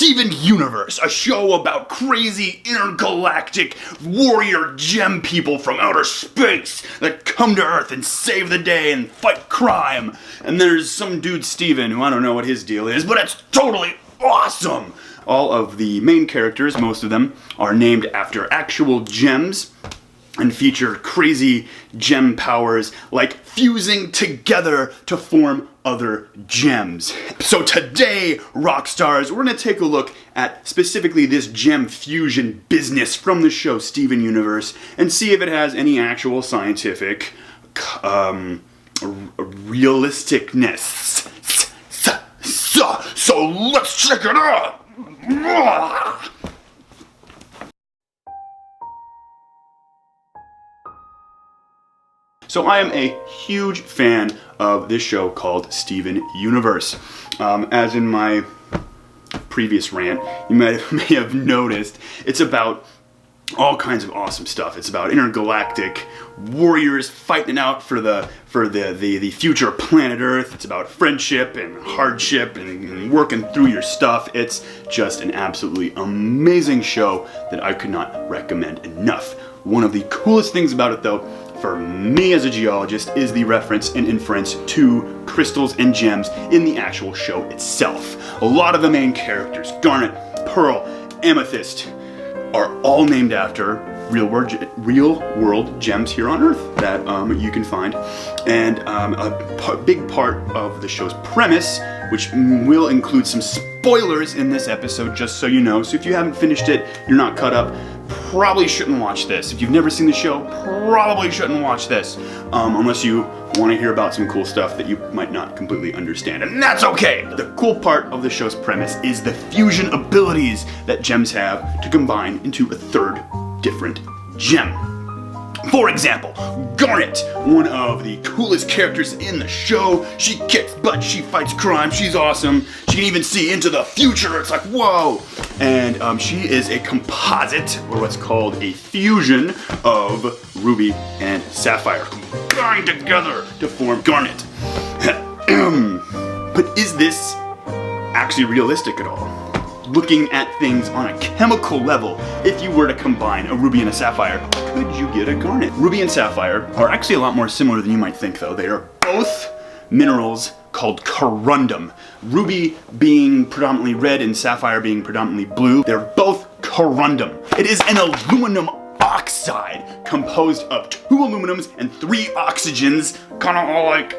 Steven Universe, a show about crazy intergalactic warrior gem people from outer space that come to Earth and save the day and fight crime. And there's some dude, Steven, who I don't know what his deal is, but it's totally awesome. All of the main characters, most of them, are named after actual gems and feature crazy gem powers like fusing together to form other gems. So today, rock stars, we're going to take a look at specifically this gem fusion business from the show Steven Universe and see if it has any actual scientific realisticness. So let's check it out! So I am a huge fan of this show called Steven Universe. As in my previous rant, you may have noticed, it's about all kinds of awesome stuff. It's about intergalactic warriors fighting out for the future planet Earth. It's about friendship and hardship and working through your stuff. It's just an absolutely amazing show that I could not recommend enough. One of the coolest things about it, though, for me as a geologist, is the reference and inference to crystals and gems in the actual show itself. A lot of the main characters, garnet, pearl, amethyst, are all named after real world gems here on Earth that you can find. And a big part of the show's premise, which will include some spoilers in this episode, just so you know. So if you haven't finished it, you're not caught up, probably shouldn't watch this. If you've never seen the show, probably shouldn't watch this. Unless you want to hear about some cool stuff that you might not completely understand. And that's okay! The cool part of the show's premise is the fusion abilities that gems have to combine into a third different gem. For example, Garnet, one of the coolest characters in the show. She kicks butt, she fights crime, she's awesome. She can even see into the future, it's like, whoa! And she is a composite, or what's called a fusion, of Ruby and Sapphire, combined together to form Garnet. But is this actually realistic at all? Looking at things on a chemical level, if you were to combine a ruby and a sapphire, could you get a garnet? Ruby and sapphire are actually a lot more similar than you might think, though. They are both minerals called corundum. Ruby being predominantly red and sapphire being predominantly blue. They're both corundum. It is an aluminum oxide composed of 2 aluminums and 3 oxygens, kind of all like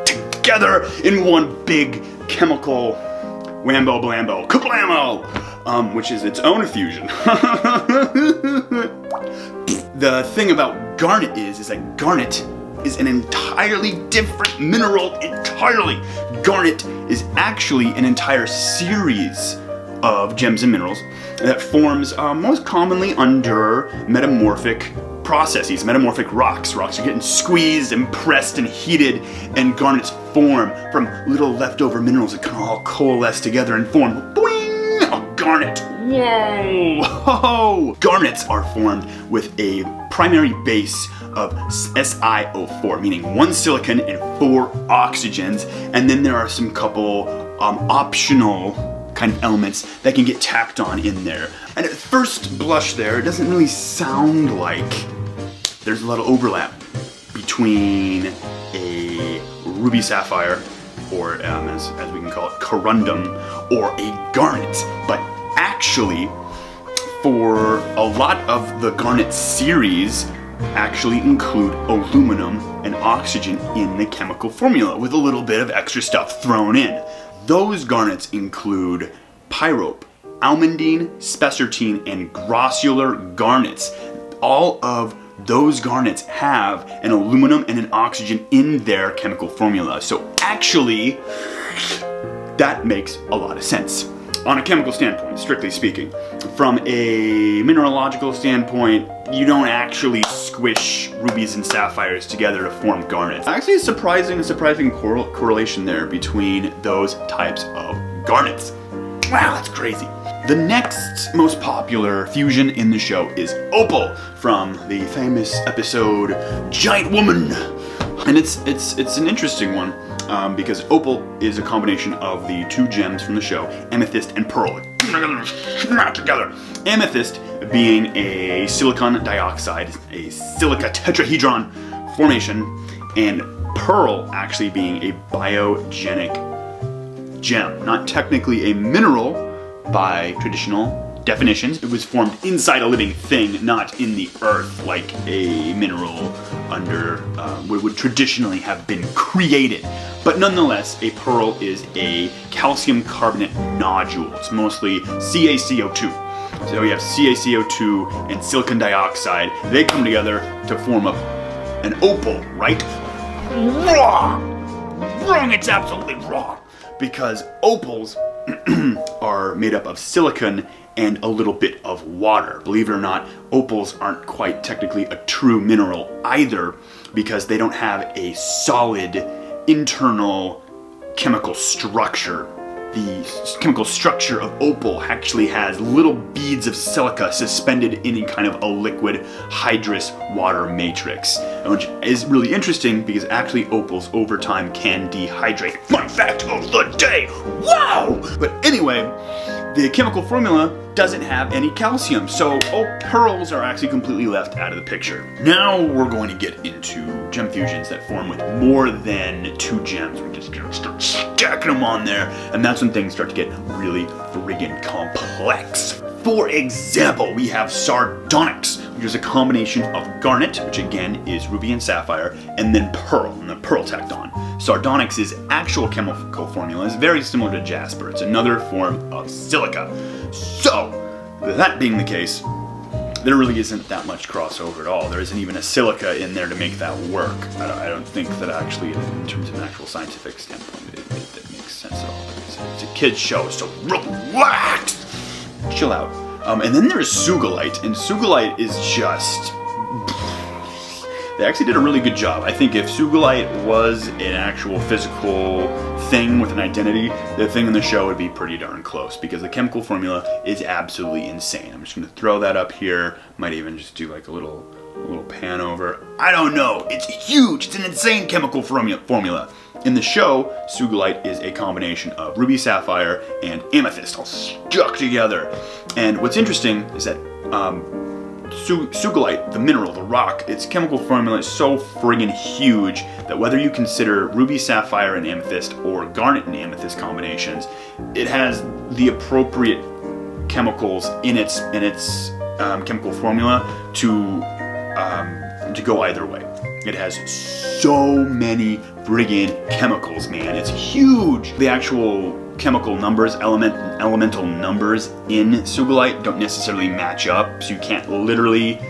together in one big chemical whambo blambo kablamo, which is its own fusion. The thing about garnet is that garnet is an entirely different mineral entirely. Garnet is actually an entire series of gems and minerals that forms most commonly under metamorphic processes, metamorphic rocks. Rocks are getting squeezed and pressed and heated, and garnets form from little leftover minerals that kind of all coalesce together and form, boing, a garnet. Whoa! Garnets are formed with a primary base of SiO4, meaning 1 silicon and 4 oxygens, and then there are some couple optional kind of elements that can get tacked on in there. And at first blush there, it doesn't really sound like there's a lot of overlap between a ruby sapphire, or as we can call it, corundum, or a garnet. But actually, for a lot of the garnet series, actually include aluminum and oxygen in the chemical formula with a little bit of extra stuff thrown in. Those garnets include pyrope, almandine, spessartine, and grossular garnets. All of those garnets have an aluminum and an oxygen in their chemical formula. So actually, that makes a lot of sense. On a chemical standpoint, strictly speaking. From a mineralogical standpoint, you don't actually squish rubies and sapphires together to form garnets. Actually, a surprising correlation there between those types of garnets. Wow, that's crazy. The next most popular fusion in the show is opal, from the famous episode Giant Woman. And it's an interesting one. because opal is a combination of the two gems from the show, amethyst and pearl. Not together. Amethyst being a silicon dioxide, a silica tetrahedron formation, and pearl actually being a biogenic gem. Not technically a mineral by traditional definitions. It was formed inside a living thing, not in the earth like a mineral under would traditionally have been created. But nonetheless, a pearl is a calcium carbonate nodule. It's mostly CaCO2. So we have CaCO2 and silicon dioxide. They come together to form an opal, right? Wrong! Wrong, it's absolutely wrong. Because opals are made up of silicon and a little bit of water. Believe it or not, opals aren't quite technically a true mineral either, because they don't have a solid internal chemical structure. The chemical structure of opal actually has little beads of silica suspended in a kind of a liquid hydrous water matrix, which is really interesting because actually opals over time can dehydrate. Fun fact of the day! Wow! But anyway, the chemical formula doesn't have any calcium, so pearls are actually completely left out of the picture. Now we're going to get into gem fusions that form with more than two gems. We're just gonna start stacking them on there, and that's when things start to get really friggin' complex. For example, we have sardonyx, which is a combination of garnet, which again is ruby and sapphire, and then pearl, and the pearl tacked on. Sardonyx's actual chemical formula is very similar to jasper. It's another form of silica. So, that being the case, there really isn't that much crossover at all. There isn't even a silica in there to make that work. I don't think that actually, in terms of an actual scientific standpoint, it makes sense at all. It's a kid's show, so relax! Chill out. And then there's Sugilite, and Sugilite is just... They actually did a really good job. I think if Sugilite was an actual physical thing with an identity, the thing in the show would be pretty darn close, because the chemical formula is absolutely insane. I'm just going to throw that up here. Might even just do like a little pan over. I don't know. It's huge. It's an insane chemical formula. In the show, Sugilite is a combination of ruby, sapphire, and amethyst all stuck together. And what's interesting is that Sugilite, the mineral, the rock, its chemical formula is so friggin' huge that whether you consider ruby, sapphire, and amethyst or garnet and amethyst combinations, it has the appropriate chemicals in its chemical formula to go either way. It has so many friggin' chemicals, man. It's huge. The actual chemical numbers, elemental numbers in Sugilite don't necessarily match up, so you can't literally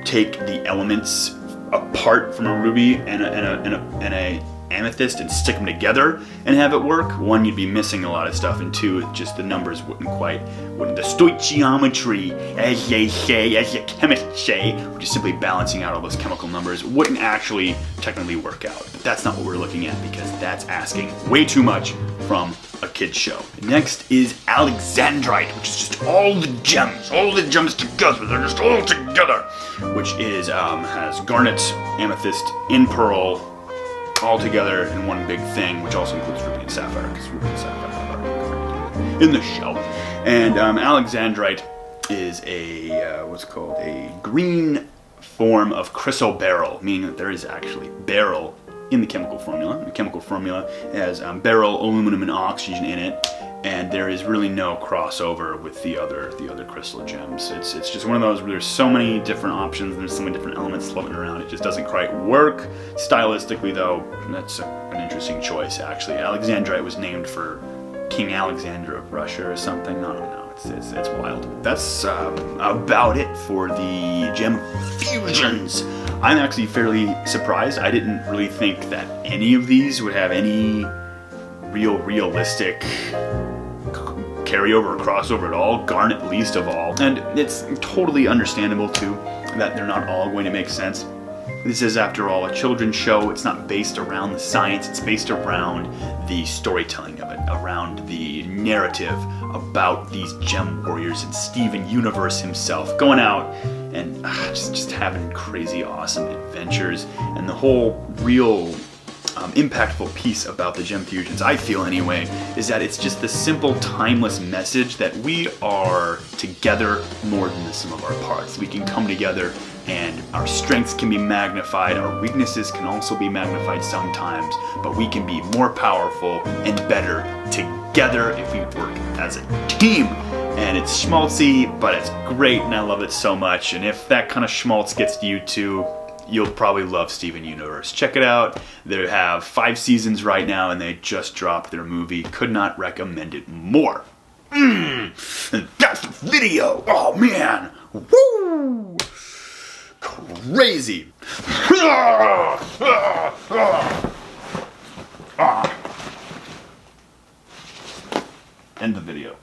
take the elements apart from a ruby and a amethyst and stick them together and have it work. One, you'd be missing a lot of stuff, and two, just the numbers wouldn't the stoichiometry, as they say, as the chemists say, which is simply balancing out all those chemical numbers, wouldn't actually technically work out. But that's not what we're looking at, because that's asking way too much from a kid's show. Next is alexandrite, which is just all the gems together. They're just all together, which is has garnet, amethyst, and pearl all together in one big thing, which also includes ruby and sapphire, because ruby and sapphire are in the show. And alexandrite is a what's called a green form of chrysoberyl, meaning that there is actually beryl in the chemical formula. The chemical formula has beryl, aluminum, and oxygen in it, and there is really no crossover with the other crystal gems. It's just one of those where there's so many different options and there's so many different elements floating around. It just doesn't quite work. Stylistically, though, that's an interesting choice. Actually, alexandrite was named for King Alexander of Russia or something. I don't know. It's wild. That's about it for the gem fusions. I'm actually fairly surprised. I didn't really think that any of these would have any realistic carryover or crossover at all. Garnet least of all. And it's totally understandable too that they're not all going to make sense. This is, after all, a children's show. It's not based around the science. It's based around the storytelling of it, around the narrative about these gem warriors and Steven Universe himself going out and just having crazy awesome adventures. And the whole real impactful piece about the Gem Fusions, I feel anyway, is that it's just the simple, timeless message that we are together more than the sum of our parts. We can come together and our strengths can be magnified, our weaknesses can also be magnified sometimes, but we can be more powerful and better together if we work as a team. And it's schmaltzy, but it's great and I love it so much. And if that kind of schmaltz gets to you too, you'll probably love Steven Universe. Check it out. They have 5 seasons right now and they just dropped their movie. Could not recommend it more. And that's the video. Oh man. Woo! Crazy. End the video.